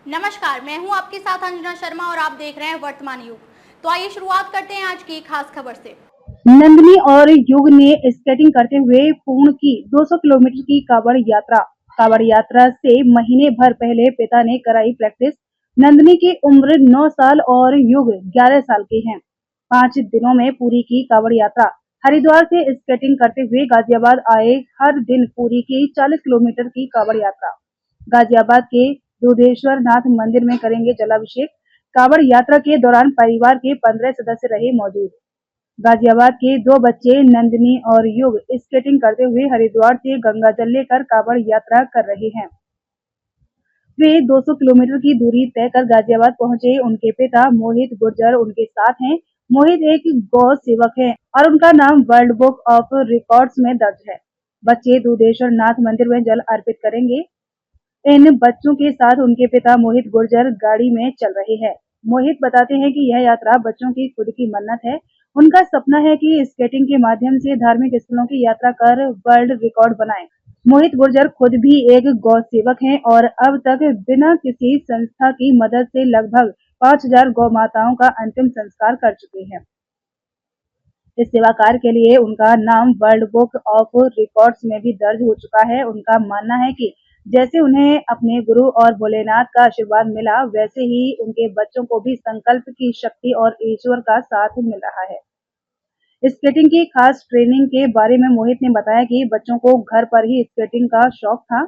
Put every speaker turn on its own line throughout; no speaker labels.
नमस्कार, मैं हूं आपके साथ अंजना शर्मा और आप देख रहे हैं वर्तमान युग। तो आइए शुरुआत करते हैं आज की खास खबर से।
नंदिनी और युग ने स्केटिंग करते हुए पूर्ण की 200 किलोमीटर की कांवड़ यात्रा। कांवड़ यात्रा से महीने भर पहले पिता ने कराई प्रैक्टिस। नंदिनी की उम्र 9 साल और युग 11 साल के हैं। 5 दिनों में पूरी की कांवड़ यात्रा। हरिद्वार से स्केटिंग करते हुए गाजियाबाद आए, हर दिन पूरी की 40 किलोमीटर की कांवड़ यात्रा। गाजियाबाद के दुधेश्वर नाथ मंदिर में करेंगे जलाभिषेक। कांवड़ यात्रा के दौरान परिवार के 15 सदस्य रहे मौजूद। गाजियाबाद के 2 बच्चे नंदिनी और युग स्केटिंग करते हुए हरिद्वार से गंगा जल लेकर कांवड़ यात्रा कर रहे हैं। वे 200 किलोमीटर की दूरी तय कर गाजियाबाद पहुंचे। उनके पिता मोहित गुर्जर उनके साथ हैं। मोहित एक गौ सेवक है और उनका नाम वर्ल्ड बुक ऑफ रिकॉर्ड्स में दर्ज है। बच्चे दुधेश्वर नाथ मंदिर में जल अर्पित करेंगे। इन बच्चों के साथ उनके पिता मोहित गुर्जर गाड़ी में चल रहे हैं। मोहित बताते हैं कि यह यात्रा बच्चों की खुद की मन्नत है। उनका सपना है कि स्केटिंग के माध्यम से धार्मिक स्थलों की यात्रा कर वर्ल्ड रिकॉर्ड बनाएं। मोहित गुर्जर खुद भी एक गौ सेवक हैं और अब तक बिना किसी संस्था की मदद से लगभग 5000 गौ माताओं का अंतिम संस्कार कर चुके हैं। इस सेवा कार्य के लिए उनका नाम वर्ल्ड बुक ऑफ रिकॉर्ड्स में भी दर्ज हो चुका है। उनका मानना है कि जैसे उन्हें अपने गुरु और भोलेनाथ का आशीर्वाद मिला, वैसे ही उनके बच्चों को भी संकल्प की शक्ति और ईश्वर का साथ मिल रहा है। स्केटिंग की खास ट्रेनिंग के बारे में मोहित ने बताया कि बच्चों को घर पर ही स्केटिंग का शौक था।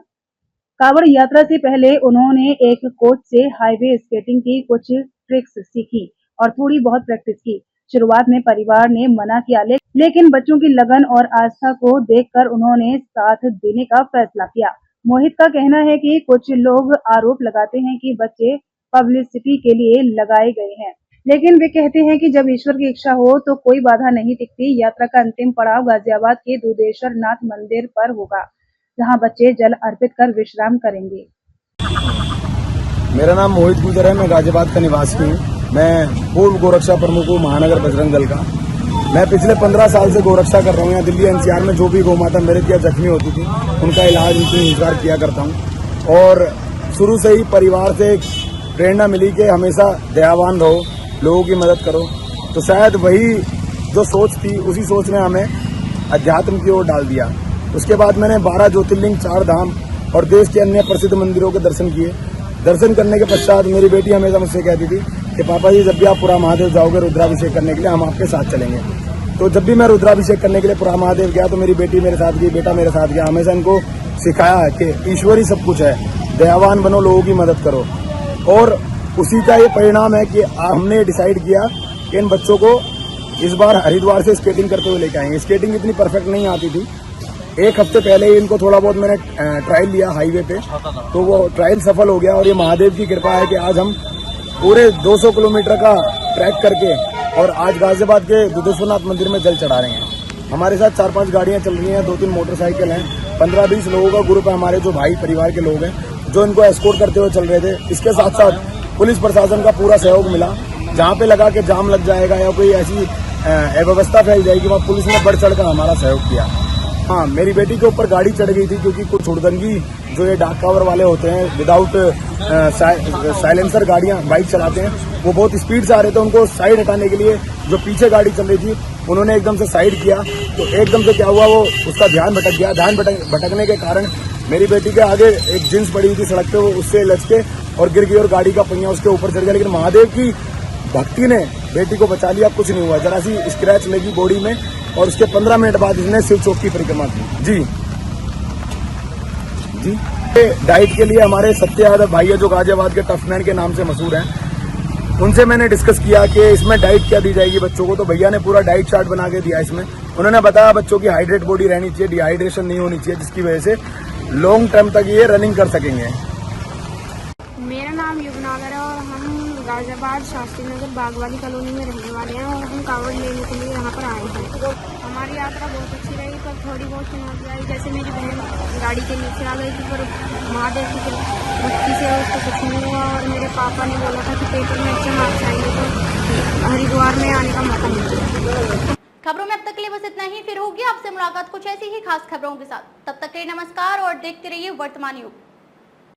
कांवड़ यात्रा से पहले उन्होंने एक कोच से हाईवे स्केटिंग की कुछ ट्रिक्स सीखी और थोड़ी बहुत प्रैक्टिस की। शुरुआत में परिवार ने मना किया, लेकिन बच्चों की लगन और आस्था को देखकर उन्होंने साथ देने का फैसला किया। मोहित का कहना है कि कुछ लोग आरोप लगाते हैं कि बच्चे पब्लिसिटी के लिए लगाए गए हैं, लेकिन वे कहते हैं कि जब ईश्वर की इच्छा हो तो कोई बाधा नहीं टिकती। यात्रा का अंतिम पड़ाव गाजियाबाद के दुधेश्वर नाथ मंदिर पर होगा, जहां बच्चे जल अर्पित कर विश्राम करेंगे।
मेरा नाम मोहित गुर्जर है। मैं गाजियाबाद का निवासी हूँ। मैं पूर्व गोरक्षा प्रमुख हूँ महानगर बजरंग दल का। मैं पिछले 15 साल से गोरक्षा कर रहा हूँ। यहाँ दिल्ली एनसीआर में जो भी गौ माता मेरे यहाँ जख्मी होती थी, उनका इलाज, उनकी इंतजार किया करता हूँ। और शुरू से ही परिवार से एक प्रेरणा मिली कि हमेशा दयावान रहो, लोगों की मदद करो। तो शायद वही जो सोच थी, उसी सोच ने हमें अध्यात्म की ओर डाल दिया। उसके बाद मैंने 12 ज्योतिर्लिंग, 4 धाम और देश के अन्य प्रसिद्ध मंदिरों के दर्शन किए। दर्शन करने के पश्चात मेरी बेटी हमेशा मुझसे कहती थी कि पापा जी, जब भी आप पुरा महादेव जाओगे रुद्राभिषेक करने के लिए, हम आपके साथ चलेंगे। तो जब भी मैं रुद्राभिषेक करने के लिए पुरा महादेव गया तो मेरी बेटी मेरे साथ गई, बेटा मेरे साथ गया। हमेशा इनको सिखाया है कि ईश्वर ही सब कुछ है, दयावान बनो, लोगों की मदद करो। और उसी का ये परिणाम है कि हमने डिसाइड किया कि इन बच्चों को इस बार हरिद्वार से स्केटिंग करते हुए लेके आएंगे। स्केटिंग इतनी परफेक्ट नहीं आती थी। एक हफ्ते पहले ही इनको थोड़ा बहुत मैंने ट्रायल लिया हाईवे पे, तो वो ट्रायल सफल हो गया। और ये महादेव की कृपा है कि आज हम पूरे 200 किलोमीटर का ट्रैक करके और आज गाजियाबाद के दुधेश्वरनाथ मंदिर में जल चढ़ा रहे हैं। हमारे साथ 4-5 गाड़ियां चल रही हैं, 2-3 मोटरसाइकिल हैं, 15-20 लोगों का ग्रुप है हमारे, जो भाई परिवार के लोग हैं, जो इनको एस्कोर्ट करते हुए चल रहे थे। इसके साथ साथ पुलिस प्रशासन का पूरा सहयोग मिला। जहाँ पे लगा कि जाम लग जाएगा या कोई ऐसी अव्यवस्था फैल जाएगी, वहाँ पुलिस ने बढ़ चढ़ कर हमारा सहयोग किया। हाँ, मेरी बेटी के ऊपर गाड़ी चढ़ गई थी क्योंकि कुछ हुड़दंगी जो ये डाक कवर वाले होते हैं, विदाउट साइलेंसर गाड़ियां बाइक चलाते हैं, वो बहुत स्पीड से आ रहे थे। उनको साइड हटाने के लिए जो पीछे गाड़ी चल रही थी, उन्होंने एकदम से साइड किया। तो एकदम से क्या हुआ, वो उसका ध्यान भटक गया। ध्यान भटकने के कारण मेरी बेटी के आगे एक जींस पड़ी हुई थी सड़क पे, वो उससे लचके और गिर गई और गाड़ी का पहिया उसके ऊपर चढ़ गया। लेकिन महादेव की भक्ति ने बेटी को बचा लिया, कुछ नहीं हुआ। जरा सी स्क्रैच लगी बॉडी में और उसके 15 मिनट बाद इसने शिव चौक की परिक्रमा की। जी जी। डाइट के लिए हमारे सत्य यादव भाई है, जो गाजियाबाद के टफमैन के नाम से मशहूर हैं। उनसे मैंने डिस्कस किया कि इसमें डाइट क्या दी जाएगी बच्चों को, तो भैया ने पूरा डाइट चार्ट बना के दिया। इसमें उन्होंने बताया बच्चों की हाइड्रेट बॉडी रहनी चाहिए, डिहाइड्रेशन नहीं होनी चाहिए, जिसकी वजह से लॉन्ग टर्म तक ये रनिंग कर सकेंगे।
मेरा नाम युगनागर है और हम गाजियाबाद शास्त्री नगर बागवाली कॉलोनी में रहने वाले हैं और हम कांवड़ लेने के लिए यहाँ पर आए हैं। हमारी यात्रा बहुत अच्छी रही, पर थोड़ी बहुत चुनौती आई। जैसे मेरी बहन गाड़ी के नीचे आ गई थी, पर महादेव की भक्ति से उसको कुछ नहीं हुआ। और मेरे पापा ने बोला था कि पेपर में अच्छे मार्क्स आएंगे तो हरिद्वार में आने का मौका मिलेगा।
खबरों में अब तक के लिए बस इतना ही। फिर होगी आपसे मुलाकात कुछ ऐसी ही खास खबरों के साथ। तब तक के लिए नमस्कार और देखते रहिए वर्तमान युग।